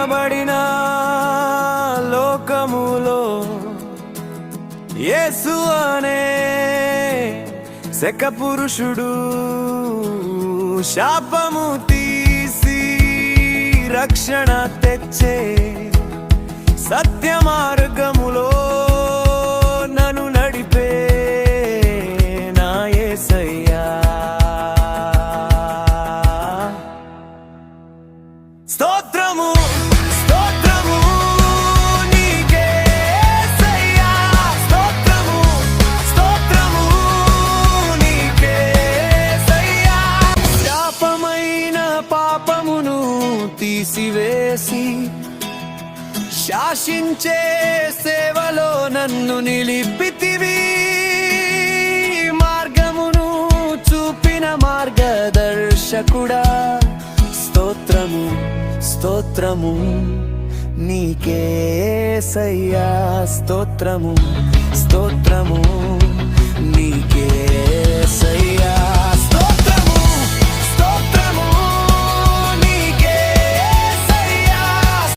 కనబడిన లోకములో యేసు అనే శక పురుషుడు శాపము తీసి రక్షణ తెచ్చే సత్య మార్గములో నన్ను నడిపే నా యేసయ్యా. స్తోత్రము స్తోత్రము నీకే యేసయ్యా. స్తోత్రము స్తోత్రము నీకే యేసయ్యా. శాపమైన పాపమును తీసివేసి శాసించే సేవలో నన్ను నిలిపితివి. మార్గమును చూపిన మార్గదర్శకుడా స్తోత్రము స్తోత్రము నీకే యేసయ్యా. స్తోత్రము స్తోత్రము నీకే